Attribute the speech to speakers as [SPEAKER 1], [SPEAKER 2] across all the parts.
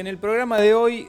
[SPEAKER 1] En el programa de hoy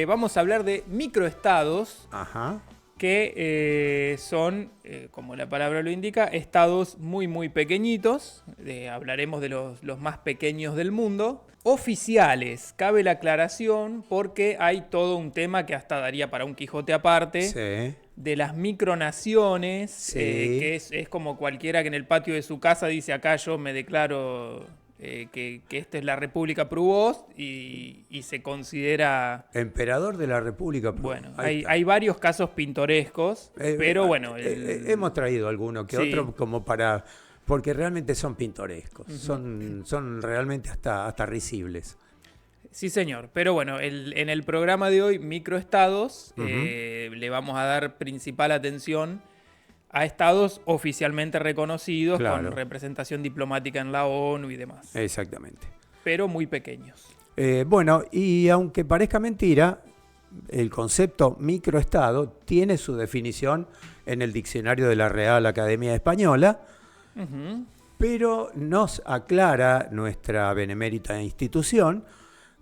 [SPEAKER 1] vamos a hablar de microestados.
[SPEAKER 2] Ajá.
[SPEAKER 1] Que son, como la palabra lo indica, estados muy pequeñitos. Hablaremos de los más pequeños del mundo. Oficiales, cabe la aclaración, porque hay todo un tema que hasta daría para un Quijote aparte.
[SPEAKER 2] Sí.
[SPEAKER 1] De las micronaciones,
[SPEAKER 2] Sí.
[SPEAKER 1] que es como cualquiera que en el patio de su casa dice: acá yo me declaro que esta es la República Pruvos, y se considera...
[SPEAKER 2] Emperador de la República.
[SPEAKER 1] Bueno,
[SPEAKER 2] Ahí está.
[SPEAKER 1] hay varios casos pintorescos, pero bueno...
[SPEAKER 2] Hemos traído alguno que
[SPEAKER 1] Sí.
[SPEAKER 2] otro como para... Porque realmente son pintorescos, son realmente hasta risibles.
[SPEAKER 1] Sí, señor. Pero bueno, en el programa de hoy, microestados, le vamos a dar principal atención a estados oficialmente reconocidos,
[SPEAKER 2] Claro.
[SPEAKER 1] con representación diplomática en la ONU y demás,
[SPEAKER 2] Exactamente.
[SPEAKER 1] pero muy pequeños.
[SPEAKER 2] Bueno, y aunque parezca mentira, el concepto microestado tiene su definición en el diccionario de la Real Academia Española,
[SPEAKER 1] Ujú.
[SPEAKER 2] pero nos aclara nuestra benemérita institución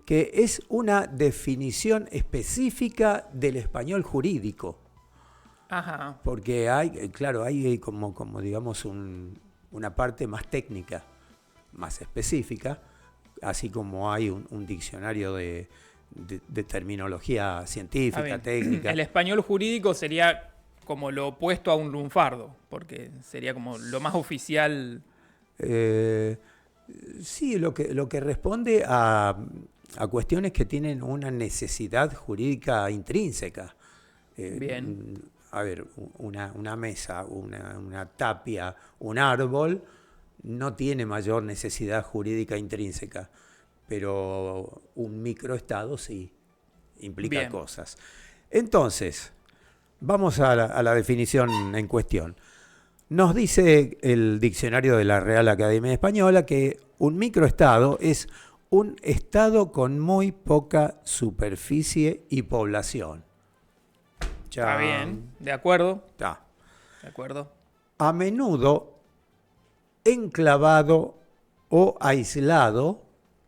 [SPEAKER 2] que es una definición específica del español jurídico,
[SPEAKER 1] Ajá.
[SPEAKER 2] porque hay, claro, hay como digamos una parte más técnica, más específica, así como hay un diccionario de terminología
[SPEAKER 1] Está
[SPEAKER 2] científica,
[SPEAKER 1] bien.
[SPEAKER 2] técnica.
[SPEAKER 1] El español jurídico sería como lo opuesto a un lunfardo, porque sería como lo más oficial.
[SPEAKER 2] Eh, sí, lo que responde a cuestiones que tienen una necesidad jurídica intrínseca.
[SPEAKER 1] Bien.
[SPEAKER 2] A ver, una mesa, una tapia, un árbol, no tiene mayor necesidad jurídica intrínseca, pero un microestado sí implica
[SPEAKER 1] Bien.
[SPEAKER 2] cosas. Entonces, vamos a la definición en cuestión. Nos dice el diccionario de la Real Academia Española que un microestado es un estado con muy poca superficie y población.
[SPEAKER 1] Está bien. De acuerdo.
[SPEAKER 2] Está.
[SPEAKER 1] De acuerdo.
[SPEAKER 2] A menudo enclavado o aislado.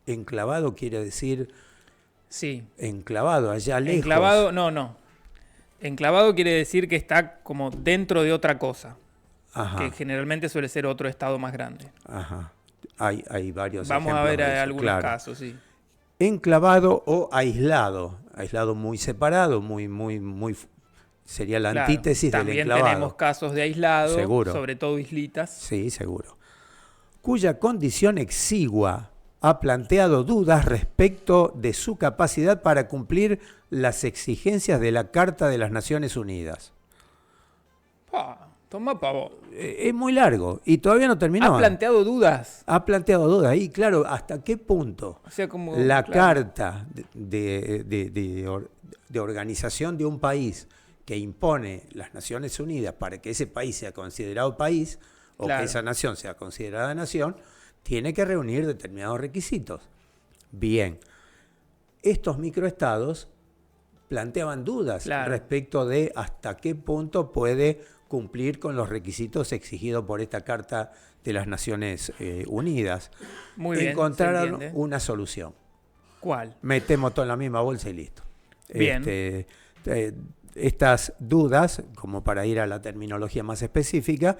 [SPEAKER 2] Enclavado quiere decir
[SPEAKER 1] Sí.
[SPEAKER 2] enclavado, allá lejos.
[SPEAKER 1] Enclavado, no. Enclavado quiere decir que está como dentro de otra cosa,
[SPEAKER 2] Ajá,
[SPEAKER 1] que generalmente suele ser otro estado más grande.
[SPEAKER 2] ajá. Hay varios
[SPEAKER 1] Vamos a
[SPEAKER 2] ejemplos
[SPEAKER 1] ver
[SPEAKER 2] de eso,
[SPEAKER 1] algunos
[SPEAKER 2] claro.
[SPEAKER 1] casos, sí.
[SPEAKER 2] Enclavado o aislado. Aislado muy separado, muy sería la
[SPEAKER 1] Claro.
[SPEAKER 2] antítesis del
[SPEAKER 1] También
[SPEAKER 2] enclavado.
[SPEAKER 1] tenemos casos de aislado,
[SPEAKER 2] Seguro.
[SPEAKER 1] sobre todo islitas.
[SPEAKER 2] Sí, seguro. Cuya condición exigua ha planteado dudas respecto de su capacidad para cumplir las exigencias de la Carta de las Naciones Unidas.
[SPEAKER 1] Toma pavo.
[SPEAKER 2] Es muy largo y todavía no terminó.
[SPEAKER 1] Ha planteado dudas.
[SPEAKER 2] Ha planteado dudas. Y claro, ¿hasta qué punto
[SPEAKER 1] O sea, como
[SPEAKER 2] la
[SPEAKER 1] claro.
[SPEAKER 2] Carta de organización de un país que impone las Naciones Unidas para que ese país sea considerado país o
[SPEAKER 1] Claro.
[SPEAKER 2] que esa nación sea considerada nación, tiene que reunir determinados requisitos? Bien, estos microestados planteaban dudas
[SPEAKER 1] Claro.
[SPEAKER 2] respecto de hasta qué punto puede cumplir con los requisitos exigidos por esta Carta de las Naciones Unidas.
[SPEAKER 1] Muy bien, se
[SPEAKER 2] Encontraron
[SPEAKER 1] entiende.
[SPEAKER 2] una solución.
[SPEAKER 1] ¿Cuál?
[SPEAKER 2] Metemos todo en la misma bolsa y listo.
[SPEAKER 1] Bien.
[SPEAKER 2] Estas dudas, como para ir a la terminología más específica,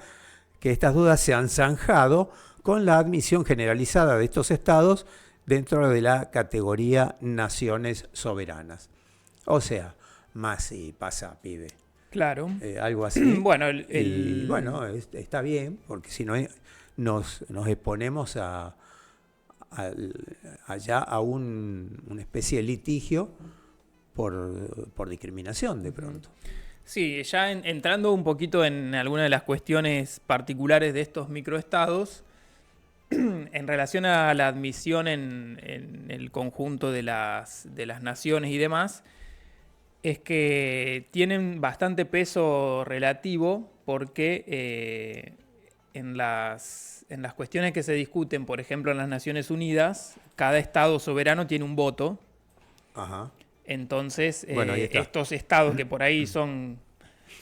[SPEAKER 2] que estas dudas se han zanjado con la admisión generalizada de estos estados dentro de la categoría naciones soberanas. O sea, más si pasa, pibe.
[SPEAKER 1] Claro.
[SPEAKER 2] Algo así.
[SPEAKER 1] Bueno,
[SPEAKER 2] Y bueno, está bien, porque si no nos exponemos allá a una especie de litigio por discriminación de pronto.
[SPEAKER 1] Sí, ya entrando un poquito en algunas de las cuestiones particulares de estos microestados, en relación a la admisión en el conjunto de las naciones y demás, es que tienen bastante peso relativo, porque en las cuestiones que se discuten, por ejemplo en las Naciones Unidas, cada estado soberano tiene un voto.
[SPEAKER 2] Ajá.
[SPEAKER 1] Entonces,
[SPEAKER 2] Bueno, ahí está.
[SPEAKER 1] estos estados que por ahí son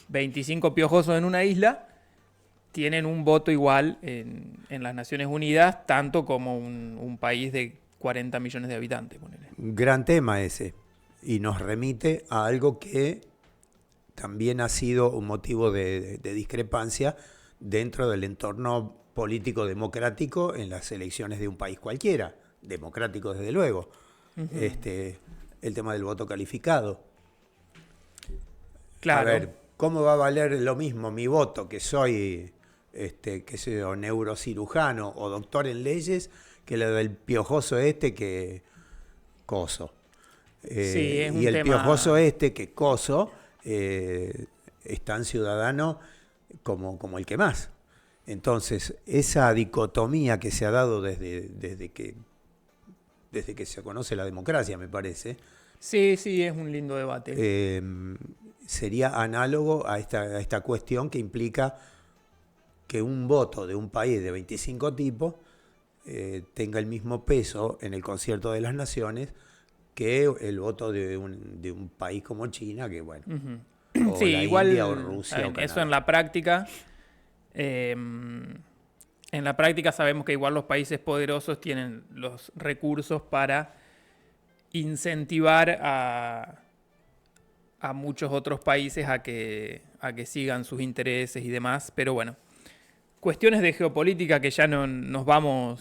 [SPEAKER 1] 25 piojosos en una isla, tienen un voto igual en las Naciones Unidas, tanto como un país 40 millones de habitantes, ponele.
[SPEAKER 2] Gran tema ese. Y nos remite a algo que también ha sido un motivo de discrepancia dentro del entorno político democrático en las elecciones de un país cualquiera, democrático desde luego. El tema del voto calificado.
[SPEAKER 1] Claro.
[SPEAKER 2] A ver, ¿cómo va a valer lo mismo mi voto, que soy, qué sé yo, neurocirujano o doctor en leyes, que lo del piojoso que coso?
[SPEAKER 1] Sí, es un
[SPEAKER 2] y el
[SPEAKER 1] tema...
[SPEAKER 2] piojoso que coso es tan ciudadano como el que más. Entonces, esa dicotomía que se ha dado desde que se conoce la democracia, me parece,
[SPEAKER 1] Sí, es un lindo debate.
[SPEAKER 2] sería análogo a esta cuestión que implica que un voto de un país de 25 tipos tenga el mismo peso en el concierto de las naciones que el voto de un país como China, que bueno, o
[SPEAKER 1] Sí,
[SPEAKER 2] la
[SPEAKER 1] igual
[SPEAKER 2] India o Rusia o
[SPEAKER 1] eso
[SPEAKER 2] Canadá.
[SPEAKER 1] en la práctica sabemos que igual los países poderosos tienen los recursos para incentivar a muchos otros países a que sigan sus intereses y demás, pero bueno, cuestiones de geopolítica que ya no, nos vamos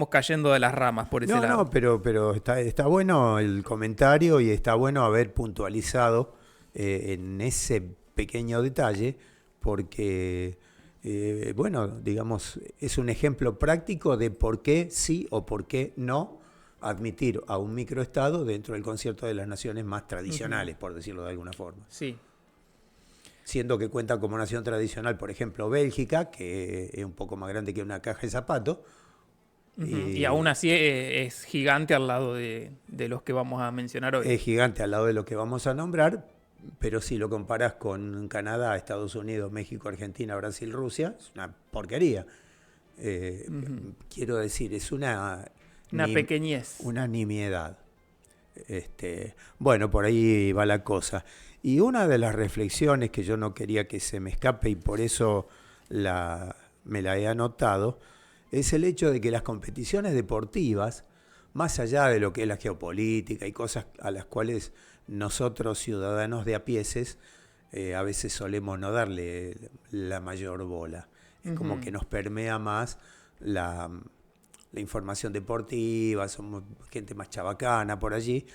[SPEAKER 1] cayendo de las ramas por ese lado.
[SPEAKER 2] No, pero está bueno el comentario y está bueno haber puntualizado en ese pequeño detalle, porque, bueno, digamos, es un ejemplo práctico de por qué sí o por qué no admitir a un microestado dentro del concierto de las naciones más tradicionales, por decirlo de alguna forma.
[SPEAKER 1] Sí.
[SPEAKER 2] Siendo que cuenta como nación tradicional, por ejemplo, Bélgica, que es un poco más grande que una caja de zapatos.
[SPEAKER 1] Y aún así es gigante al lado de los que vamos a mencionar hoy.
[SPEAKER 2] Es gigante al lado de lo que vamos a nombrar, pero si lo comparas con Canadá, Estados Unidos, México, Argentina, Brasil, Rusia, es una porquería. Quiero decir, es una
[SPEAKER 1] pequeñez.
[SPEAKER 2] Una nimiedad. Bueno, por ahí va la cosa. Y una de las reflexiones que yo no quería que se me escape y por eso me la he anotado, es el hecho de que las competiciones deportivas, más allá de lo que es la geopolítica y cosas a las cuales nosotros ciudadanos de a pieses a veces solemos no darle la mayor bola. Es como que nos permea más la información deportiva, somos gente más chabacana por allí,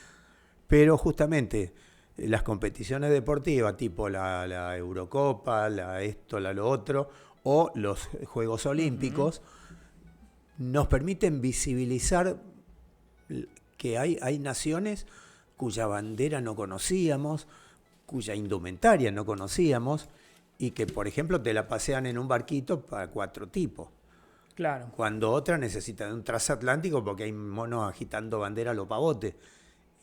[SPEAKER 2] pero justamente las competiciones deportivas tipo la Eurocopa, esto, lo otro, o los Juegos Olímpicos, nos permiten visibilizar que hay naciones cuya bandera no conocíamos, cuya indumentaria no conocíamos, y que, por ejemplo, te la pasean en un barquito para 4 tipos.
[SPEAKER 1] Claro.
[SPEAKER 2] Cuando otras necesitan un transatlántico porque hay monos agitando bandera a lo pavote.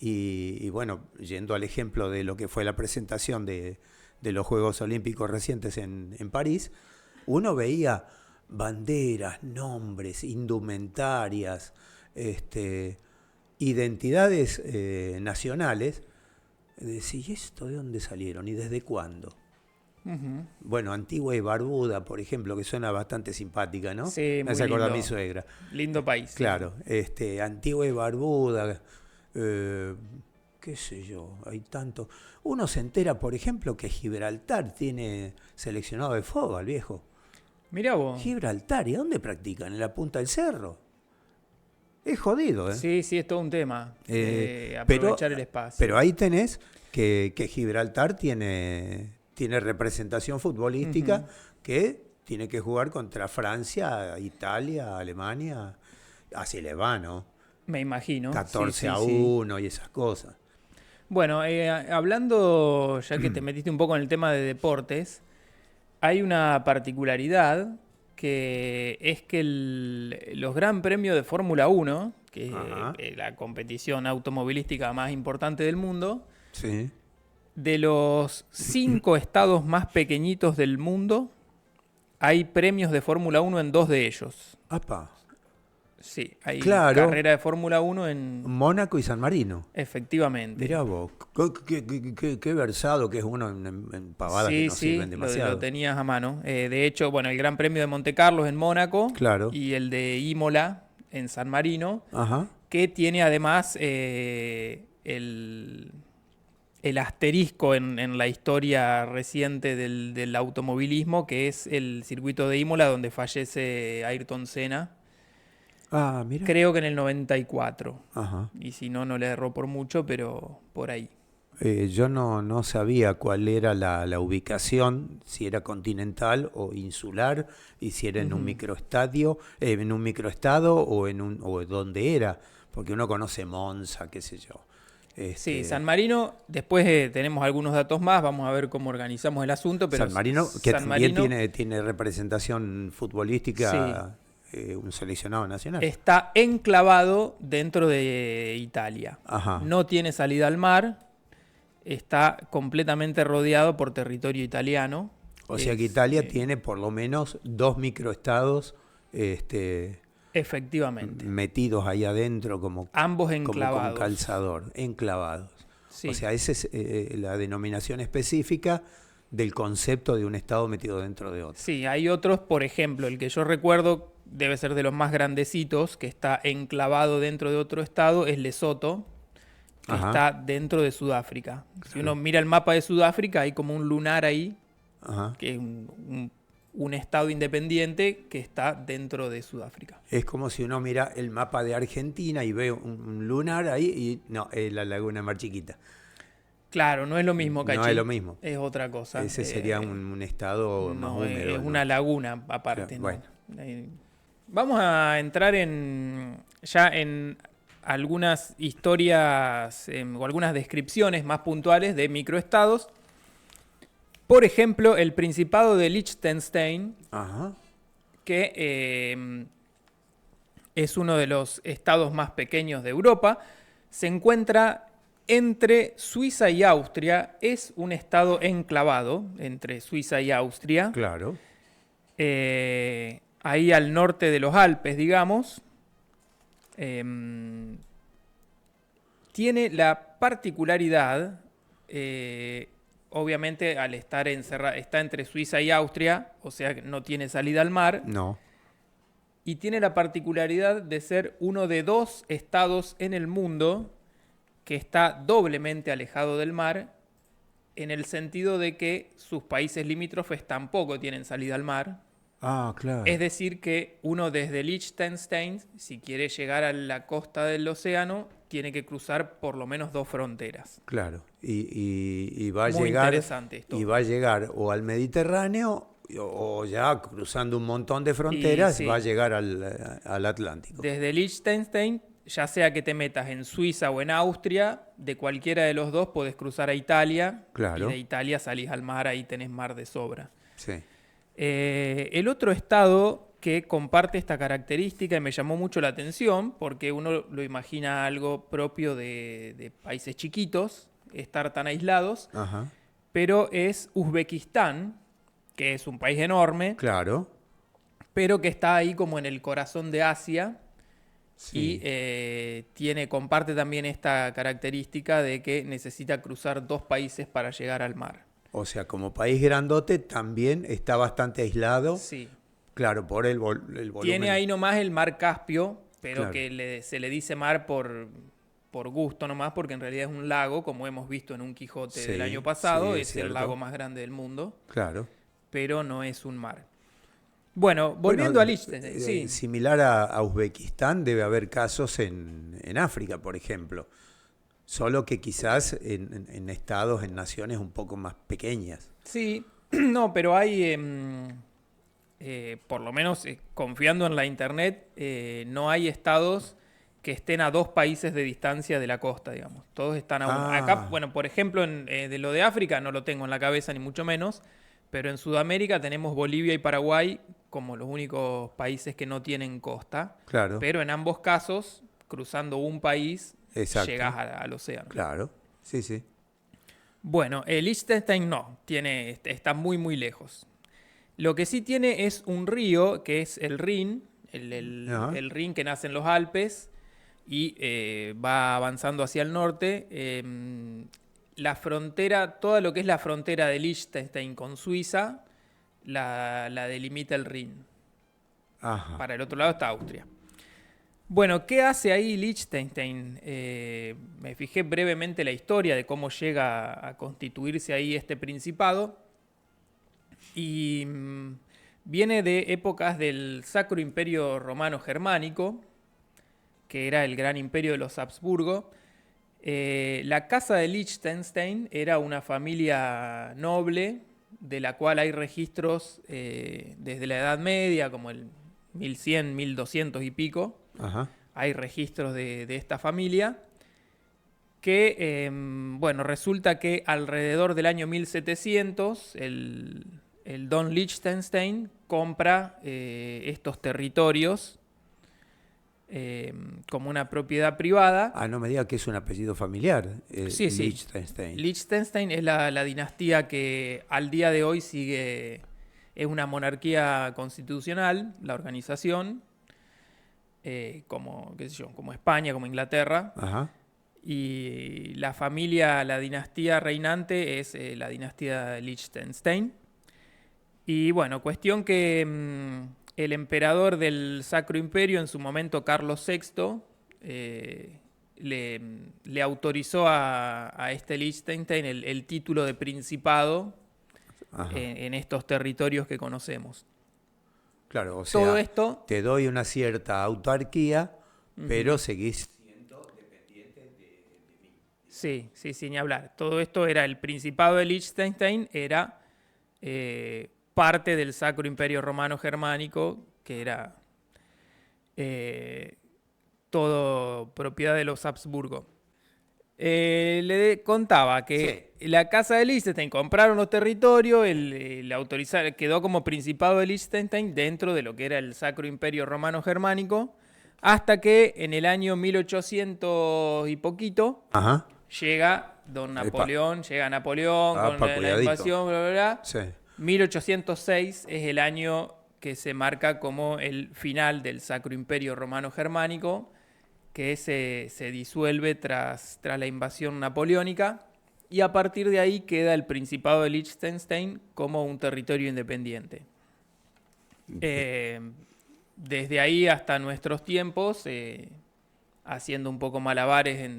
[SPEAKER 2] Y bueno, yendo al ejemplo de lo que fue la presentación de los Juegos Olímpicos recientes en París, uno veía banderas, nombres, indumentarias, identidades nacionales. Decís, ¿y esto de dónde salieron y desde cuándo? Bueno, Antigua y Barbuda, por ejemplo, que suena bastante simpática, ¿no?
[SPEAKER 1] Sí,
[SPEAKER 2] me hace acordar a mi suegra.
[SPEAKER 1] Lindo país.
[SPEAKER 2] Claro, Antigua y Barbuda, qué sé yo, hay tanto. Uno se entera, por ejemplo, que Gibraltar tiene seleccionado de fútbol, viejo.
[SPEAKER 1] Mirá vos.
[SPEAKER 2] Gibraltar, ¿y a dónde practican? ¿En la punta del cerro? Es jodido, ¿eh?
[SPEAKER 1] Sí, es todo un tema. Aprovechar
[SPEAKER 2] pero,
[SPEAKER 1] el espacio.
[SPEAKER 2] Pero ahí tenés que Gibraltar tiene representación futbolística que tiene que jugar contra Francia, Italia, Alemania. Así le va, ¿no?
[SPEAKER 1] Me imagino.
[SPEAKER 2] 14-1 y esas cosas.
[SPEAKER 1] Bueno, hablando, ya que te metiste un poco en el tema de deportes, hay una particularidad que es que los Gran Premios de Fórmula 1, que es la competición automovilística más importante del mundo,
[SPEAKER 2] sí.
[SPEAKER 1] De los 5 estados más pequeñitos del mundo, hay premios de Fórmula 1 en 2 de ellos.
[SPEAKER 2] ¡Apa!
[SPEAKER 1] Sí, hay
[SPEAKER 2] Claro.
[SPEAKER 1] carrera de Fórmula 1 en...
[SPEAKER 2] Mónaco y San Marino.
[SPEAKER 1] Efectivamente.
[SPEAKER 2] Mirá vos, qué versado que es uno en pavadas que no sirven demasiado.
[SPEAKER 1] Lo tenías a mano. De hecho, bueno, el Gran Premio de Monte Carlo en Mónaco.
[SPEAKER 2] Claro.
[SPEAKER 1] Y el de Imola en San Marino.
[SPEAKER 2] Ajá.
[SPEAKER 1] que tiene además el asterisco en la historia reciente del automovilismo, que es el circuito de Imola, donde fallece Ayrton Senna.
[SPEAKER 2] Ah, mira.
[SPEAKER 1] Creo que en el 94.
[SPEAKER 2] Ajá.
[SPEAKER 1] Y si no, no le erró por mucho, pero por ahí.
[SPEAKER 2] Yo no sabía cuál era la ubicación, si era continental o insular, y si era en un microestadio, en un microestado o dónde era, porque uno conoce Monza, qué sé yo.
[SPEAKER 1] Sí, San Marino, después tenemos algunos datos más, vamos a ver cómo organizamos el asunto, pero
[SPEAKER 2] San Marino, que
[SPEAKER 1] San
[SPEAKER 2] también
[SPEAKER 1] Marino,
[SPEAKER 2] tiene representación futbolística, un seleccionado nacional.
[SPEAKER 1] está enclavado dentro de Italia.
[SPEAKER 2] Ajá.
[SPEAKER 1] No tiene salida al mar, está completamente rodeado por territorio italiano.
[SPEAKER 2] O sea que Italia tiene por lo menos 2 microestados
[SPEAKER 1] Efectivamente.
[SPEAKER 2] metidos ahí adentro como
[SPEAKER 1] Ambos
[SPEAKER 2] con
[SPEAKER 1] enclavados.
[SPEAKER 2] calzador, enclavados.
[SPEAKER 1] Sí.
[SPEAKER 2] O sea, esa es la denominación específica del concepto de un estado metido dentro de otro.
[SPEAKER 1] Sí, hay otros, por ejemplo, el que yo recuerdo debe ser de los más grandecitos, que está enclavado dentro de otro estado, es Lesoto, que
[SPEAKER 2] Ajá.
[SPEAKER 1] está dentro de Sudáfrica. Si uno mira el mapa de Sudáfrica, hay como un lunar ahí,
[SPEAKER 2] Ajá.
[SPEAKER 1] que es un estado independiente que está dentro de Sudáfrica.
[SPEAKER 2] Es como si uno mira el mapa de Argentina y ve un lunar ahí y no, es la laguna Mar Chiquita.
[SPEAKER 1] Claro, no es lo mismo, Cachi.
[SPEAKER 2] No es lo mismo.
[SPEAKER 1] Es otra cosa.
[SPEAKER 2] Ese sería un estado más
[SPEAKER 1] No,
[SPEAKER 2] húmedo.
[SPEAKER 1] es
[SPEAKER 2] ¿no?
[SPEAKER 1] una laguna aparte.
[SPEAKER 2] Claro, bueno.
[SPEAKER 1] Vamos a entrar ya en algunas historias o algunas descripciones más puntuales de microestados. Por ejemplo, el Principado de Liechtenstein,
[SPEAKER 2] Ajá.
[SPEAKER 1] que es uno de los estados más pequeños de Europa, se encuentra entre Suiza y Austria. Es un estado enclavado entre Suiza y Austria.
[SPEAKER 2] Claro.
[SPEAKER 1] Ahí al norte de los Alpes, digamos. Tiene la particularidad, obviamente al estar encerrado, está entre Suiza y Austria, o sea que no tiene salida al mar.
[SPEAKER 2] No.
[SPEAKER 1] Y tiene la particularidad de ser uno de 2 estados en el mundo que está doblemente alejado del mar, en el sentido de que sus países limítrofes tampoco tienen salida al mar.
[SPEAKER 2] Ah, claro.
[SPEAKER 1] Es decir que uno desde Liechtenstein, si quiere llegar a la costa del océano, tiene que cruzar por lo menos 2 fronteras.
[SPEAKER 2] Claro. Y va a
[SPEAKER 1] Muy
[SPEAKER 2] llegar.
[SPEAKER 1] interesante esto.
[SPEAKER 2] Y va a llegar o al Mediterráneo o ya cruzando un montón de fronteras,
[SPEAKER 1] sí.
[SPEAKER 2] va a llegar al Atlántico.
[SPEAKER 1] Desde Liechtenstein, ya sea que te metas en Suiza o en Austria, de cualquiera de los dos podés cruzar a Italia.
[SPEAKER 2] Claro.
[SPEAKER 1] Y de Italia salís al mar, ahí tenés mar de sobra.
[SPEAKER 2] Sí.
[SPEAKER 1] El otro estado que comparte esta característica y me llamó mucho la atención, porque uno lo imagina algo propio de países chiquitos, estar tan aislados,
[SPEAKER 2] Ajá.
[SPEAKER 1] pero es Uzbekistán, que es un país enorme,
[SPEAKER 2] Claro.
[SPEAKER 1] pero que está ahí como en el corazón de Asia.
[SPEAKER 2] Sí.
[SPEAKER 1] Y comparte también esta característica de que necesita cruzar 2 países para llegar al mar.
[SPEAKER 2] O sea, como país grandote también está bastante aislado.
[SPEAKER 1] Sí.
[SPEAKER 2] Claro, por el volumen.
[SPEAKER 1] Tiene ahí nomás el mar Caspio, pero
[SPEAKER 2] Claro.
[SPEAKER 1] que se le dice mar por gusto nomás, porque en realidad es un lago, como hemos visto en un Quijote
[SPEAKER 2] Sí,
[SPEAKER 1] del año pasado,
[SPEAKER 2] sí,
[SPEAKER 1] es el
[SPEAKER 2] cierto.
[SPEAKER 1] lago más grande del mundo,
[SPEAKER 2] Claro.
[SPEAKER 1] pero no es un mar. Bueno, volviendo a Liechtenstein, sí.
[SPEAKER 2] Similar a Uzbekistán, debe haber casos en África, por ejemplo. Solo que quizás en estados, en naciones un poco más pequeñas.
[SPEAKER 1] Sí, no, pero hay, por lo menos confiando en la internet, no hay estados que estén a 2 países de distancia de la costa, digamos. Todos están a uno.
[SPEAKER 2] Ah.
[SPEAKER 1] Acá, bueno, por ejemplo, de lo de África no lo tengo en la cabeza ni mucho menos, pero en Sudamérica tenemos Bolivia y Paraguay como los únicos países que no tienen costa.
[SPEAKER 2] Claro.
[SPEAKER 1] Pero en ambos casos, cruzando un país,
[SPEAKER 2] Exacto.
[SPEAKER 1] llegás al océano.
[SPEAKER 2] Claro. Sí, sí.
[SPEAKER 1] Bueno, el Liechtenstein no, está muy muy lejos. Lo que sí tiene es un río, que es el Rin,
[SPEAKER 2] Ajá.
[SPEAKER 1] el Rin que nace en los Alpes y va avanzando hacia el norte. La frontera, todo lo que es la frontera de Liechtenstein con Suiza, la delimita el Rin.
[SPEAKER 2] Ajá.
[SPEAKER 1] Para el otro lado está Austria. Bueno, ¿qué hace ahí Liechtenstein? Me fijé brevemente la historia de cómo llega a constituirse ahí este principado y viene de épocas del Sacro Imperio Romano Germánico, que era el gran imperio de los Habsburgo. La casa de Liechtenstein era una familia noble de la cual hay registros desde la Edad Media, como el 1100, 1200 y pico.
[SPEAKER 2] Ajá.
[SPEAKER 1] Hay registros de esta familia que, bueno, resulta que alrededor del año 1700 el Don Liechtenstein compra estos territorios como una propiedad privada.
[SPEAKER 2] Ah, no me diga que es un apellido familiar,
[SPEAKER 1] Sí, sí.
[SPEAKER 2] Liechtenstein.
[SPEAKER 1] Liechtenstein es la dinastía que al día de hoy sigue, es una monarquía constitucional, la organización, como, qué sé yo, como España, como Inglaterra.
[SPEAKER 2] Ajá.
[SPEAKER 1] Y la familia, la dinastía reinante es la dinastía de Liechtenstein. Y bueno, cuestión que el emperador del Sacro Imperio, en su momento Carlos VI, le autorizó a este Liechtenstein el título de principado en estos territorios que conocemos.
[SPEAKER 2] Claro, o
[SPEAKER 1] Todo
[SPEAKER 2] sea,
[SPEAKER 1] esto,
[SPEAKER 2] te doy una cierta autarquía, pero seguís.
[SPEAKER 1] sí, sí, sin ni hablar. Todo esto era el Principado de Liechtenstein, era parte del Sacro Imperio Romano Germánico, que era todo propiedad de los Habsburgo. Le contaba que la casa de Liechtenstein compraron los territorios, le autorizaron, quedó como Principado de Liechtenstein dentro de lo que era el Sacro Imperio Romano Germánico, hasta que en el año 1800 y poquito
[SPEAKER 2] Ajá.
[SPEAKER 1] llega Napoleón con la
[SPEAKER 2] cuidadito.
[SPEAKER 1] invasión, bla, bla, bla.
[SPEAKER 2] Sí.
[SPEAKER 1] 1806 es el año que se marca como el final del Sacro Imperio Romano Germánico, que se disuelve tras la invasión napoleónica, y a partir de ahí queda el Principado de Liechtenstein como un territorio independiente. Desde ahí hasta nuestros tiempos, haciendo un poco malabares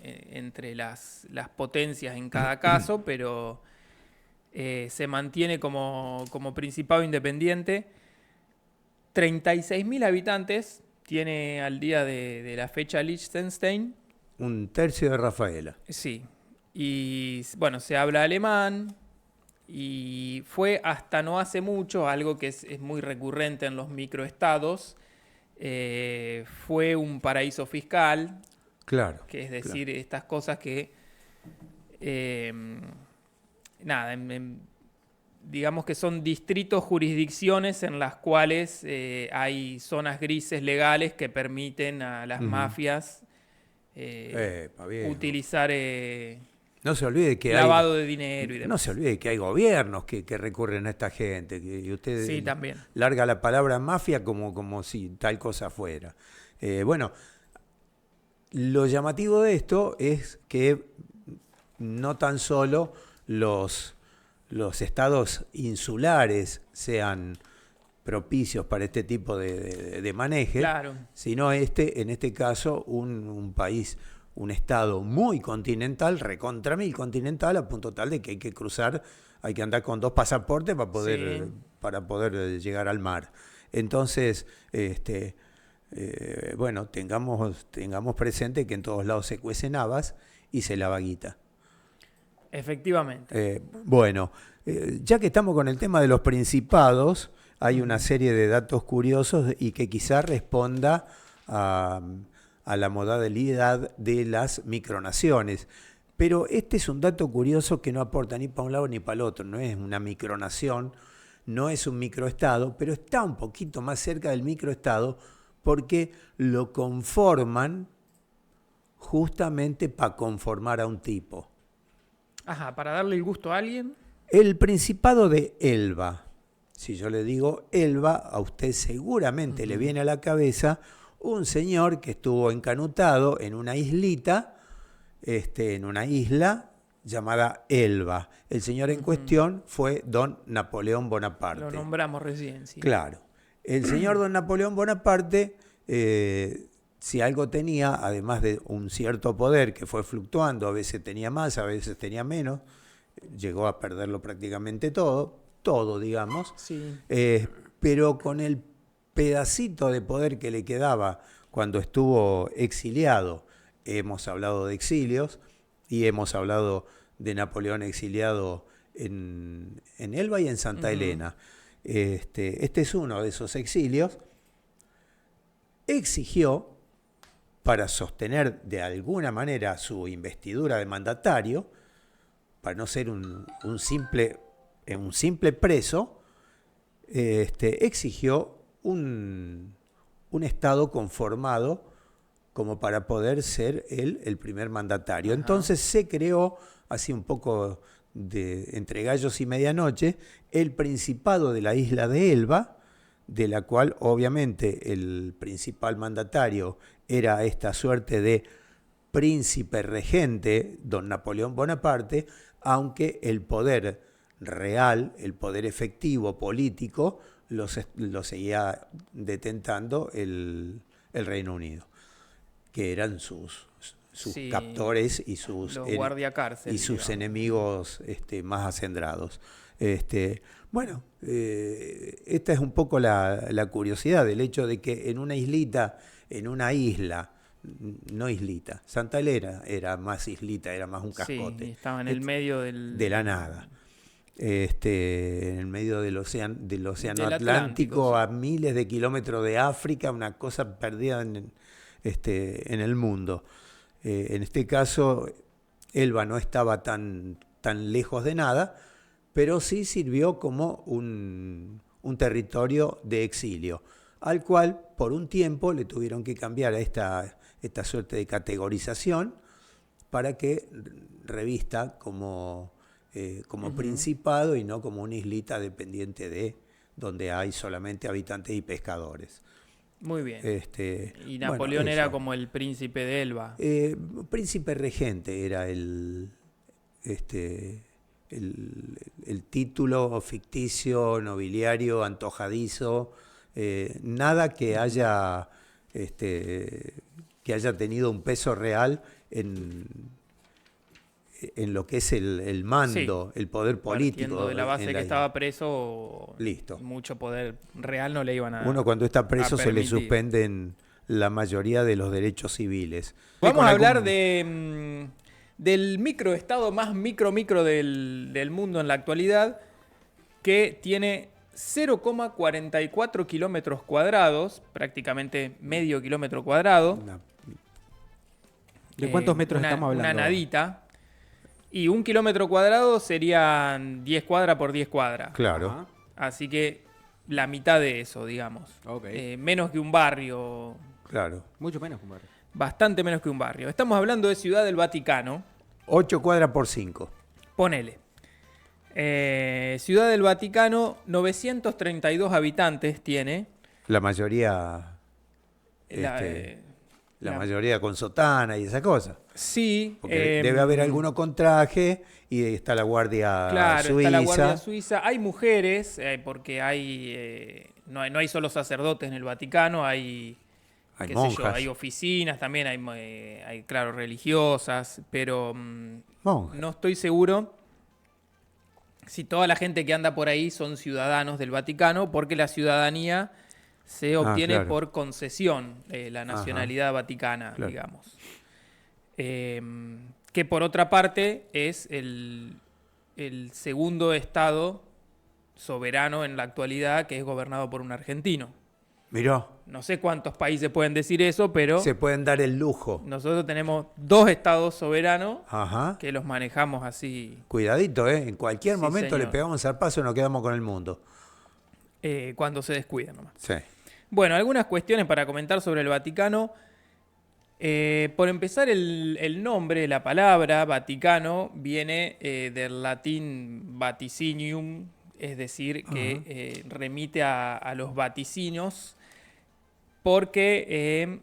[SPEAKER 1] entre las potencias en cada caso, pero se mantiene como Principado independiente. 36.000 habitantes tiene al día de la fecha Liechtenstein.
[SPEAKER 2] Un tercio de Rafaela.
[SPEAKER 1] Sí. Y bueno, se habla alemán. Y fue hasta no hace mucho, algo que es muy recurrente en los microestados, fue un paraíso fiscal.
[SPEAKER 2] Claro.
[SPEAKER 1] Que es decir, estas cosas que, nada, digamos que son distritos, jurisdicciones en las cuales hay zonas grises legales que permiten a las mafias utilizar
[SPEAKER 2] no se olvide que
[SPEAKER 1] lavado de dinero y demás.
[SPEAKER 2] No se olvide que hay gobiernos que recurren a esta gente. Y usted
[SPEAKER 1] Sí, también.
[SPEAKER 2] larga la palabra mafia como si tal cosa fuera. Bueno, lo llamativo de esto es que no tan solo los estados insulares sean propicios para este tipo de maneje,
[SPEAKER 1] Claro.
[SPEAKER 2] sino en este caso, un país, un estado muy continental, recontra mil continental, a punto tal de que hay que cruzar, hay que andar con 2 pasaportes para poder llegar al mar. Entonces, bueno, tengamos presente que en todos lados se cuecen habas y se lava guita.
[SPEAKER 1] Efectivamente.
[SPEAKER 2] Bueno, ya que estamos con el tema de los principados, hay una serie de datos curiosos y que quizá responda a la modalidad de las micronaciones. Pero este es un dato curioso que no aporta ni para un lado ni para el otro. No es una micronación, no es un microestado, pero está un poquito más cerca del microestado porque lo conforman justamente para conformar a un tipo.
[SPEAKER 1] Ajá, para darle el gusto a alguien.
[SPEAKER 2] El Principado de Elba. Si yo le digo Elba, a usted seguramente le viene a la cabeza un señor que estuvo encanutado en una islita, en una isla llamada Elba. El señor en cuestión fue don Napoleón Bonaparte.
[SPEAKER 1] Lo nombramos recién, sí.
[SPEAKER 2] Claro. El señor don Napoleón Bonaparte si algo tenía, además de un cierto poder que fue fluctuando, a veces tenía más, a veces tenía menos, llegó a perderlo prácticamente todo, digamos,
[SPEAKER 1] Sí.
[SPEAKER 2] pero con el pedacito de poder que le quedaba cuando estuvo exiliado, hemos hablado de exilios y hemos hablado de Napoleón exiliado en Elba y en Santa Elena. Este es uno de esos exilios. Exigió, para sostener de alguna manera su investidura de mandatario, para no ser un simple preso, exigió un Estado conformado como para poder ser él el primer mandatario.
[SPEAKER 1] Ajá.
[SPEAKER 2] Entonces se creó, así un poco entre gallos y medianoche, el Principado de la isla de Elba, de la cual obviamente el principal mandatario era esta suerte de príncipe regente, don Napoleón Bonaparte, aunque el poder real, el poder efectivo político, lo seguía detentando el Reino Unido, que eran sus
[SPEAKER 1] Sí,
[SPEAKER 2] captores y sus,
[SPEAKER 1] los guardiacárcel,
[SPEAKER 2] y sus
[SPEAKER 1] digamos.
[SPEAKER 2] enemigos más acendrados. Bueno, esta es un poco la curiosidad del hecho de que en una isla, no islita, Santa Elena era más islita, era más un
[SPEAKER 1] Sí, y
[SPEAKER 2] cascote.
[SPEAKER 1] estaba en el medio
[SPEAKER 2] De la nada. En el medio del océano
[SPEAKER 1] del
[SPEAKER 2] Atlántico,
[SPEAKER 1] Atlántico, sí.
[SPEAKER 2] a miles de kilómetros de África, una cosa perdida en el mundo. En este caso, Elba no estaba tan lejos de nada, pero sí sirvió como un territorio de exilio, al cual por un tiempo le tuvieron que cambiar a esta suerte de categorización para que revista como principado y no como una islita dependiente de donde hay solamente habitantes y pescadores.
[SPEAKER 1] Muy bien. Y
[SPEAKER 2] Bueno,
[SPEAKER 1] Napoleón era
[SPEAKER 2] eso.
[SPEAKER 1] como el príncipe de Elba.
[SPEAKER 2] Príncipe regente era este, el título ficticio, nobiliario, antojadizo, nada que haya tenido un peso real en lo que es el mando,
[SPEAKER 1] Sí,
[SPEAKER 2] el poder
[SPEAKER 1] partiendo
[SPEAKER 2] político
[SPEAKER 1] de la base
[SPEAKER 2] en
[SPEAKER 1] que
[SPEAKER 2] la isla.
[SPEAKER 1] estaba preso,
[SPEAKER 2] Listo.
[SPEAKER 1] mucho poder real no le iban
[SPEAKER 2] Uno cuando está
[SPEAKER 1] a
[SPEAKER 2] preso se le
[SPEAKER 1] permitir.
[SPEAKER 2] suspenden la mayoría de los derechos civiles.
[SPEAKER 1] Vamos
[SPEAKER 2] Con
[SPEAKER 1] a hablar
[SPEAKER 2] algún...
[SPEAKER 1] del microestado más micro del mundo en la actualidad, que tiene 0,44 kilómetros cuadrados, prácticamente medio kilómetro cuadrado.
[SPEAKER 2] una-
[SPEAKER 3] ¿De cuántos metros estamos
[SPEAKER 1] Una
[SPEAKER 3] hablando?
[SPEAKER 1] nadita. Y un kilómetro cuadrado serían 10 cuadras por 10 cuadras.
[SPEAKER 2] Claro.
[SPEAKER 3] Ajá.
[SPEAKER 1] Así que la mitad de eso, digamos.
[SPEAKER 3] Ok.
[SPEAKER 1] Menos que un barrio.
[SPEAKER 2] Claro.
[SPEAKER 3] Mucho menos, compadre.
[SPEAKER 1] Bastante menos que un barrio. Estamos hablando de Ciudad del Vaticano.
[SPEAKER 2] 8 cuadras por 5.
[SPEAKER 1] Ponele. Ciudad del Vaticano, 932 habitantes tiene.
[SPEAKER 2] La mayoría...
[SPEAKER 1] La,
[SPEAKER 2] la
[SPEAKER 1] la-
[SPEAKER 2] mayoría con sotana y esa cosa.
[SPEAKER 1] Sí.
[SPEAKER 2] Porque debe haber alguno con traje y está la guardia
[SPEAKER 1] Claro,
[SPEAKER 2] suiza.
[SPEAKER 1] está la Guardia Suiza. Hay mujeres, porque no hay solo sacerdotes en el Vaticano, hay,
[SPEAKER 2] Hay
[SPEAKER 1] qué sé yo,
[SPEAKER 2] monjas.
[SPEAKER 1] hay oficinas también, hay claro, religiosas, pero
[SPEAKER 2] Monjas.
[SPEAKER 1] no estoy seguro si toda la gente que anda por ahí son ciudadanos del Vaticano, porque la ciudadanía se obtiene
[SPEAKER 2] claro.
[SPEAKER 1] por concesión, la nacionalidad vaticana,
[SPEAKER 2] Claro.
[SPEAKER 1] digamos. Que por otra parte es el segundo estado soberano en la actualidad que es gobernado por un argentino.
[SPEAKER 2] Mirá,
[SPEAKER 1] No sé cuántos países pueden decir eso, pero
[SPEAKER 2] se pueden dar el lujo.
[SPEAKER 1] nosotros tenemos dos estados soberanos
[SPEAKER 2] Ajá.
[SPEAKER 1] que los manejamos así
[SPEAKER 2] Cuidadito, ¿eh? En cualquier
[SPEAKER 1] Sí,
[SPEAKER 2] momento
[SPEAKER 1] señor.
[SPEAKER 2] le pegamos un zarpazo y nos quedamos con el mundo.
[SPEAKER 1] cuando se descuidan nomás.
[SPEAKER 2] Sí.
[SPEAKER 1] Bueno, algunas cuestiones para comentar sobre el Vaticano. Por empezar, el nombre, la palabra Vaticano, viene del latín vaticinium, es decir, que remite a los vaticinios, porque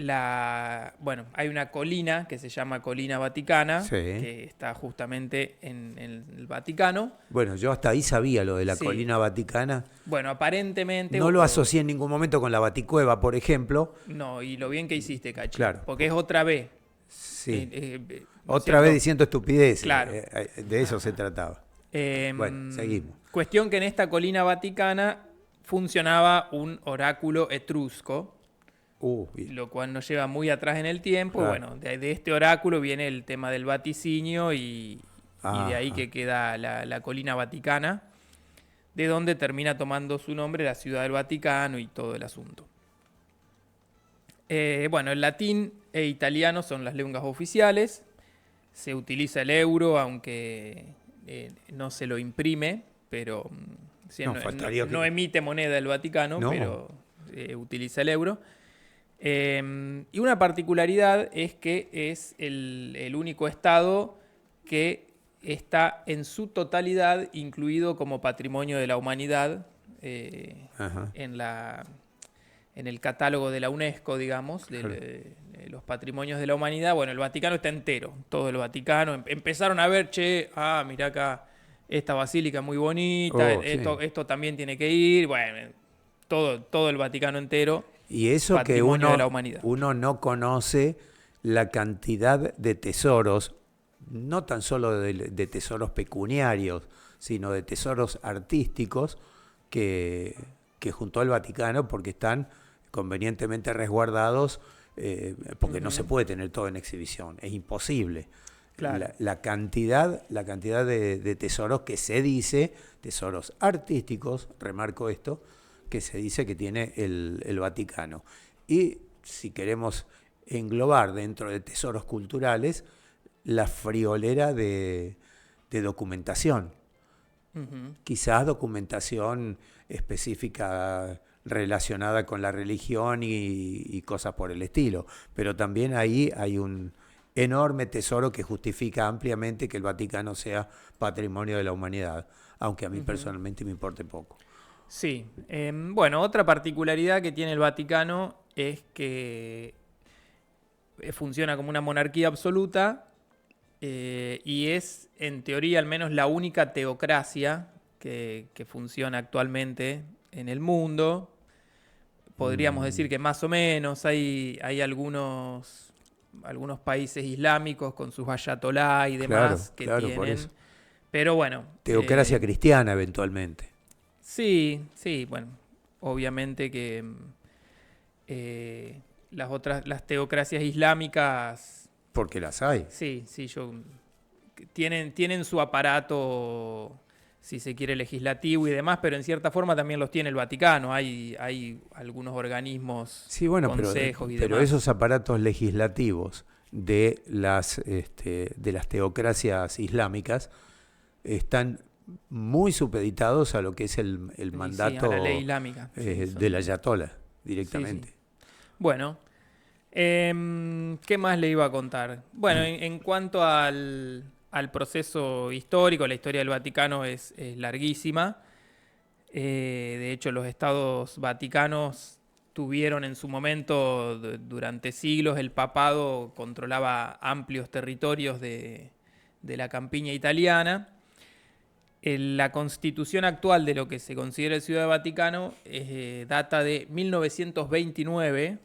[SPEAKER 1] hay una colina que se llama Colina Vaticana,
[SPEAKER 2] Sí.
[SPEAKER 1] que está justamente en el Vaticano.
[SPEAKER 2] Bueno, yo hasta ahí sabía lo de la
[SPEAKER 1] Sí.
[SPEAKER 2] colina vaticana.
[SPEAKER 1] Bueno, aparentemente...
[SPEAKER 2] No lo asocié en ningún momento con la Baticueva, por ejemplo.
[SPEAKER 1] No, y lo bien que hiciste, Cachi.
[SPEAKER 2] Claro.
[SPEAKER 1] Porque es otra vez.
[SPEAKER 2] Sí.
[SPEAKER 1] ¿No es
[SPEAKER 2] Otra vez
[SPEAKER 1] cierto?
[SPEAKER 2] diciendo estupideces.
[SPEAKER 1] Claro.
[SPEAKER 2] De eso se trataba. Bueno, seguimos.
[SPEAKER 1] Cuestión que en esta colina vaticana funcionaba un oráculo etrusco,
[SPEAKER 2] Y-
[SPEAKER 1] lo cual nos lleva muy atrás en el tiempo.
[SPEAKER 2] Claro.
[SPEAKER 1] Bueno, de este oráculo viene el tema del vaticinio y de ahí
[SPEAKER 2] Ajá.
[SPEAKER 1] que queda la colina vaticana, de donde termina tomando su nombre la ciudad del Vaticano y todo el asunto. Bueno, el latín e italiano son las lenguas oficiales. Se utiliza el euro, aunque no se lo imprime, pero
[SPEAKER 2] No, faltaría
[SPEAKER 1] no
[SPEAKER 2] que-
[SPEAKER 1] emite moneda el Vaticano,
[SPEAKER 2] No.
[SPEAKER 1] pero utiliza el euro. Y una particularidad es que es el único estado que está en su totalidad incluido como patrimonio de la humanidad
[SPEAKER 2] Ajá.
[SPEAKER 1] en el catálogo de la UNESCO, digamos, de los patrimonios de la humanidad. Bueno, el Vaticano está entero, todo el Vaticano. Empezaron a ver, mirá acá, esta basílica muy bonita,
[SPEAKER 2] Oh, sí.
[SPEAKER 1] esto también tiene que ir. Bueno, todo el Vaticano entero.
[SPEAKER 2] Y eso que
[SPEAKER 1] Patrimonio de la humanidad.
[SPEAKER 2] uno no conoce la cantidad de tesoros, no tan solo de tesoros pecuniarios, sino de tesoros artísticos que juntó el Vaticano porque están convenientemente resguardados, porque no se puede tener todo en exhibición, es imposible.
[SPEAKER 1] Claro.
[SPEAKER 2] La cantidad de tesoros que se dice, tesoros artísticos, remarco esto, que se dice que tiene el Vaticano. Y si queremos englobar dentro de tesoros culturales, la friolera de documentación. Quizás documentación específica relacionada con la religión y cosas por el estilo, pero también ahí hay un enorme tesoro que justifica ampliamente que el Vaticano sea patrimonio de la humanidad, aunque a mí personalmente me importe poco.
[SPEAKER 1] Sí. Bueno, otra particularidad que tiene el Vaticano es que funciona como una monarquía absoluta y es, en teoría, al menos la única teocracia que funciona actualmente en el mundo. Podríamos decir que más o menos hay algunos países islámicos con sus ayatolá y demás que
[SPEAKER 2] claro, por
[SPEAKER 1] tienen.
[SPEAKER 2] eso.
[SPEAKER 1] Pero bueno.
[SPEAKER 2] Teocracia cristiana eventualmente.
[SPEAKER 1] Sí, bueno, obviamente que las teocracias islámicas,
[SPEAKER 2] Porque las hay.
[SPEAKER 1] sí, tienen su aparato, si se quiere, legislativo y demás, pero en cierta forma también los tiene el Vaticano. Hay algunos organismos,
[SPEAKER 2] Sí, bueno,
[SPEAKER 1] consejos y
[SPEAKER 2] pero
[SPEAKER 1] demás.
[SPEAKER 2] esos aparatos legislativos de las teocracias islámicas están muy supeditados a lo que es el
[SPEAKER 1] Sí,
[SPEAKER 2] mandato
[SPEAKER 1] a la ley islámica. Sí,
[SPEAKER 2] del ayatollah directamente.
[SPEAKER 1] Sí. Bueno, ¿qué más le iba a contar? Bueno, en cuanto al proceso histórico, la historia del Vaticano es larguísima. De hecho, los estados vaticanos tuvieron en su momento, durante siglos, el papado controlaba amplios territorios de la campiña italiana. La constitución actual de lo que se considera el Ciudad Vaticano data de 1929,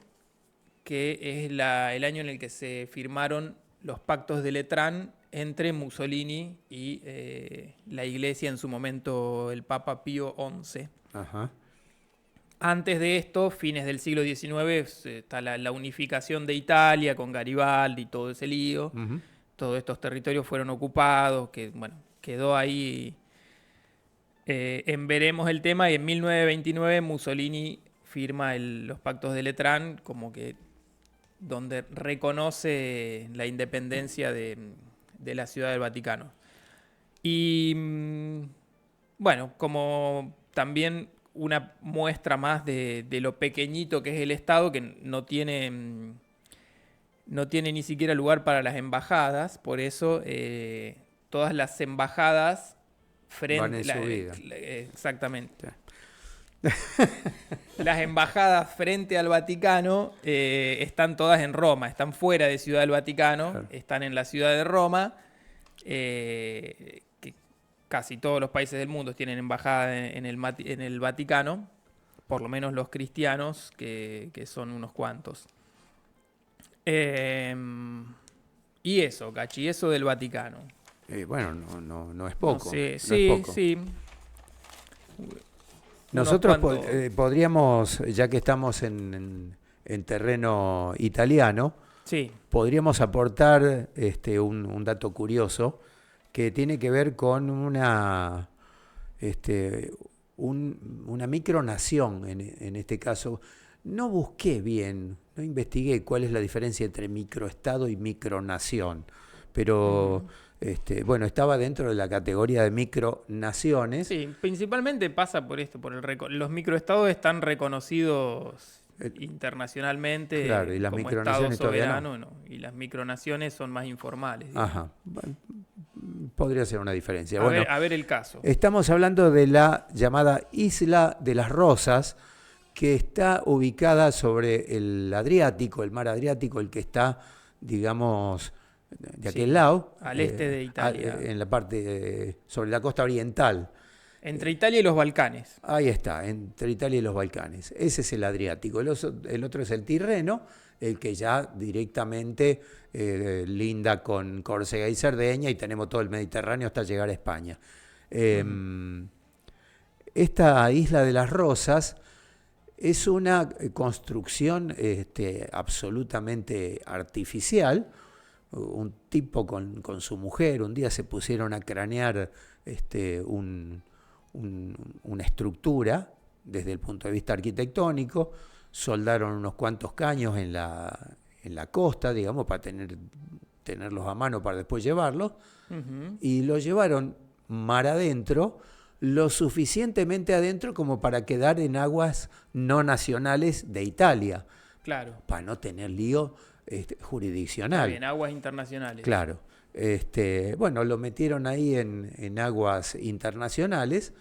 [SPEAKER 1] que es el año en el que se firmaron los pactos de Letrán entre Mussolini y la Iglesia, en su momento el Papa Pío XI.
[SPEAKER 2] Ajá.
[SPEAKER 1] Antes de esto, fines del siglo XIX, está la unificación de Italia con Garibaldi y todo ese lío.
[SPEAKER 2] Ujú.
[SPEAKER 1] Todos estos territorios fueron ocupados, que bueno, quedó ahí en veremos el tema, y en 1929 Mussolini firma los pactos de Letrán, como que donde reconoce la independencia de la Ciudad del Vaticano. Y bueno, como también una muestra más de lo pequeñito que es el Estado, que no tiene ni siquiera lugar para las embajadas, por eso todas las embajadas
[SPEAKER 2] Van en subida.
[SPEAKER 1] exactamente. Las embajadas frente al Vaticano están todas en Roma, están fuera de Ciudad del Vaticano,
[SPEAKER 2] Claro.
[SPEAKER 1] están en la ciudad de Roma, que casi todos los países del mundo tienen embajada en el Vaticano, por lo menos los cristianos, que son unos cuantos. Y eso, Cachi, eso del Vaticano.
[SPEAKER 2] Bueno, no es poco.
[SPEAKER 1] No sé,
[SPEAKER 2] no es
[SPEAKER 1] sí,
[SPEAKER 2] poco.
[SPEAKER 1] sí.
[SPEAKER 2] Nosotros
[SPEAKER 1] Unos cuantos-
[SPEAKER 2] podríamos, ya que estamos en terreno italiano,
[SPEAKER 1] Sí,
[SPEAKER 2] podríamos aportar un dato curioso que tiene que ver con una micronación en este caso. No busqué bien, no investigué cuál es la diferencia entre microestado y micronación, pero bueno, estaba dentro de la categoría de micronaciones.
[SPEAKER 1] sí, principalmente pasa por esto, los microestados están reconocidos internacionalmente
[SPEAKER 2] Claro, y las
[SPEAKER 1] como
[SPEAKER 2] micronaciones
[SPEAKER 1] estado
[SPEAKER 2] todavía no.
[SPEAKER 1] soberano, no. Y las micronaciones son más informales, digamos.
[SPEAKER 2] Ajá, bueno, podría ser una diferencia.
[SPEAKER 1] A
[SPEAKER 2] Bueno,
[SPEAKER 1] ver, a ver el caso.
[SPEAKER 2] estamos hablando de la llamada Isla de las Rosas, que está ubicada sobre el Adriático, el mar Adriático, el que está, digamos, de aquel
[SPEAKER 1] Sí,
[SPEAKER 2] lado.
[SPEAKER 1] al este de Italia.
[SPEAKER 2] En la parte, sobre la costa oriental.
[SPEAKER 1] Entre Italia y los Balcanes.
[SPEAKER 2] Ahí está, entre Italia y los Balcanes. Ese es el Adriático. El otro es el Tirreno, el que ya directamente linda con Córcega y Cerdeña, y tenemos todo el Mediterráneo hasta llegar a España. Esta Isla de las Rosas es una construcción absolutamente artificial. Un tipo con su mujer un día se pusieron a cranear una estructura desde el punto de vista arquitectónico, soldaron unos cuantos caños en la costa, digamos, para tenerlos a mano para después llevarlos, y los llevaron mar adentro, lo suficientemente adentro como para quedar en aguas no nacionales de Italia,
[SPEAKER 1] Claro.
[SPEAKER 2] para no tener lío jurisdiccional.
[SPEAKER 1] En aguas internacionales.
[SPEAKER 2] Claro. Bueno, lo metieron ahí en aguas internacionales.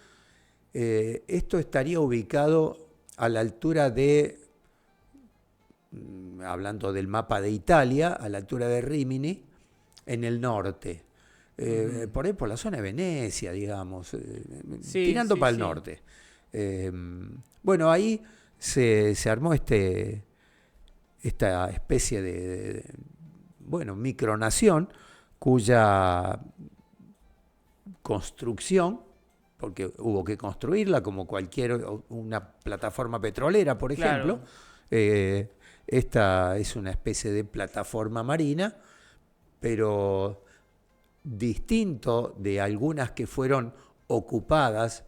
[SPEAKER 2] Esto estaría ubicado a la altura de, hablando del mapa de Italia, a la altura de Rímini, en el norte. Por ahí, por la zona de Venecia, digamos,
[SPEAKER 1] Sí,
[SPEAKER 2] tirando
[SPEAKER 1] sí,
[SPEAKER 2] para el
[SPEAKER 1] sí.
[SPEAKER 2] norte. Bueno, ahí se armó esta especie de micronación, cuya construcción, porque hubo que construirla como una plataforma petrolera, por ejemplo.
[SPEAKER 1] Claro.
[SPEAKER 2] Esta es una especie de plataforma marina, pero distinto de algunas que fueron ocupadas,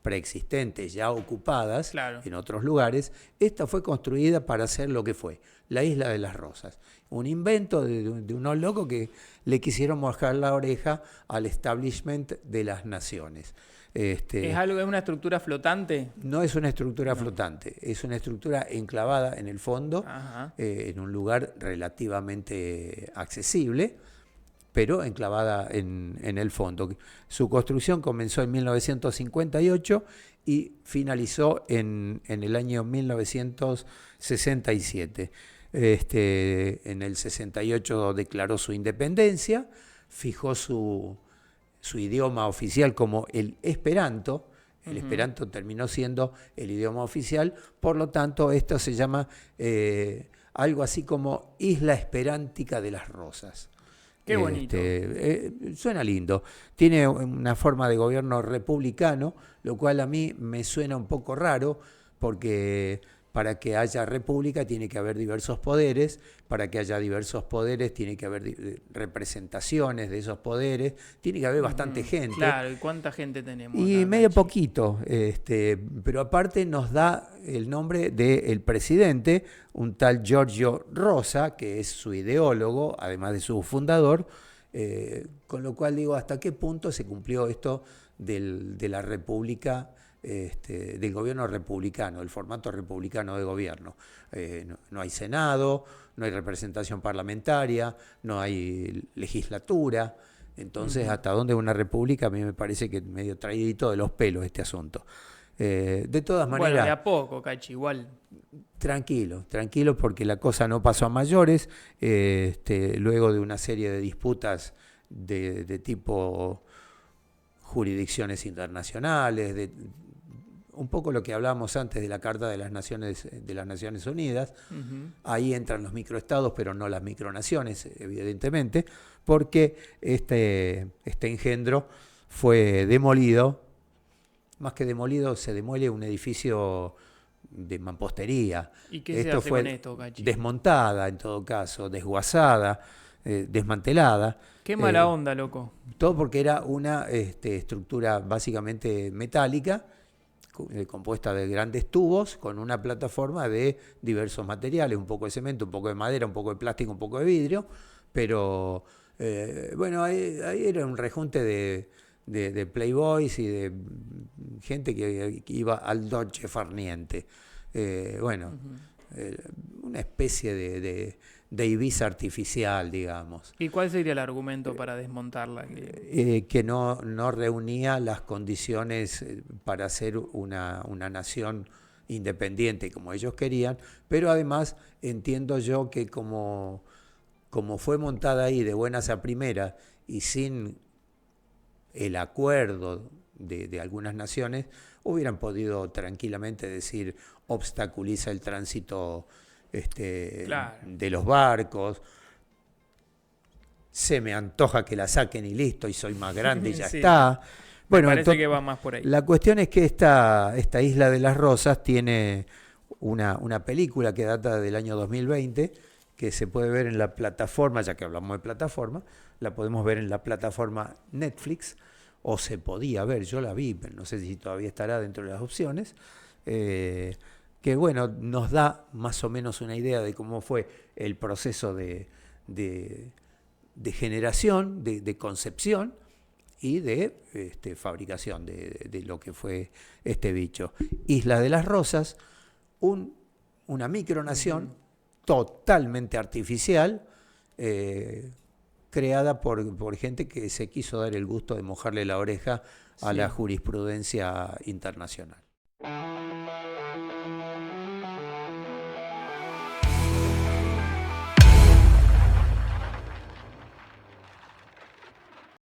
[SPEAKER 2] preexistentes, ya ocupadas
[SPEAKER 1] Claro.
[SPEAKER 2] en otros lugares. Esta fue construida para hacer lo que fue, la Isla de las Rosas. Un invento de unos locos que le quisieron mojar la oreja al establishment de las naciones.
[SPEAKER 1] ¿Es una estructura flotante?
[SPEAKER 2] No es una estructura flotante, es una estructura enclavada en el fondo,
[SPEAKER 1] Ajá.
[SPEAKER 2] en un lugar relativamente accesible, pero enclavada en el fondo. Su construcción comenzó en 1958 y finalizó en el año 1967. En el 68 declaró su independencia, fijó su idioma oficial como el Esperanto. El Esperanto terminó siendo el idioma oficial, por lo tanto esto se llama algo así como Isla Esperántica de las Rosas.
[SPEAKER 1] Qué bonito.
[SPEAKER 2] Suena lindo. Tiene una forma de gobierno republicano, lo cual a mí me suena un poco raro, porque para que haya república tiene que haber diversos poderes, para que haya diversos poderes tiene que haber representaciones de esos poderes, tiene que haber bastante gente.
[SPEAKER 1] Claro, ¿y cuánta gente tenemos?
[SPEAKER 2] Y
[SPEAKER 1] acá,
[SPEAKER 2] medio
[SPEAKER 1] Nachi?
[SPEAKER 2] poquito, pero aparte nos da el nombre del presidente, un tal Giorgio Rosa, que es su ideólogo, además de su fundador, con lo cual digo, ¿hasta qué punto se cumplió esto de la república, del gobierno republicano, el formato republicano de gobierno? No hay Senado, no hay representación parlamentaria, no hay legislatura. Entonces, ¿hasta dónde una república? A mí me parece que medio traidito de los pelos este asunto. De todas
[SPEAKER 1] Bueno,
[SPEAKER 2] maneras,
[SPEAKER 1] de a poco, Cachi, igual.
[SPEAKER 2] tranquilo, tranquilo, porque la cosa no pasó a mayores. Luego de una serie de disputas de tipo jurisdicciones internacionales, un poco lo que hablábamos antes de la Carta de las Naciones Unidas.
[SPEAKER 1] Ujú.
[SPEAKER 2] Ahí entran los microestados, pero no las micronaciones, evidentemente, porque este engendro fue demolido. Más que demolido, se demuele un edificio de mampostería.
[SPEAKER 1] ¿Y qué se hace con esto, Cachi?
[SPEAKER 2] Desmontada, en todo caso, desguazada, desmantelada.
[SPEAKER 1] Qué mala onda, loco.
[SPEAKER 2] Todo porque era una estructura básicamente metálica, compuesta de grandes tubos con una plataforma de diversos materiales, un poco de cemento, un poco de madera, un poco de plástico, un poco de vidrio, pero bueno, ahí era un rejunte de playboys y de gente que iba al dolce farniente. Bueno, una especie de Ibiza artificial, digamos.
[SPEAKER 1] ¿Y cuál sería el argumento para desmontarla?
[SPEAKER 2] Que no reunía las condiciones para ser una nación independiente como ellos querían, pero además entiendo yo que como fue montada ahí de buenas a primeras y sin el acuerdo de algunas naciones, hubieran podido tranquilamente decir obstaculiza el tránsito
[SPEAKER 1] Claro.
[SPEAKER 2] de los barcos, se me antoja que la saquen y listo, y soy más grande y ya
[SPEAKER 1] Sí.
[SPEAKER 2] está. Bueno,
[SPEAKER 1] Me parece que va más por ahí.
[SPEAKER 2] la cuestión es que esta Isla de las Rosas tiene una película que data del año 2020, que se puede ver en la plataforma, ya que hablamos de plataforma, la podemos ver en la plataforma Netflix, o se podía ver, yo la vi, pero no sé si todavía estará dentro de las opciones, que bueno, nos da más o menos una idea de cómo fue el proceso de generación, de concepción y de fabricación de lo que fue este bicho. Isla de las Rosas, una micronación totalmente artificial, creada por gente que se quiso dar el gusto de mojarle la oreja a
[SPEAKER 1] Sí.
[SPEAKER 2] la jurisprudencia internacional.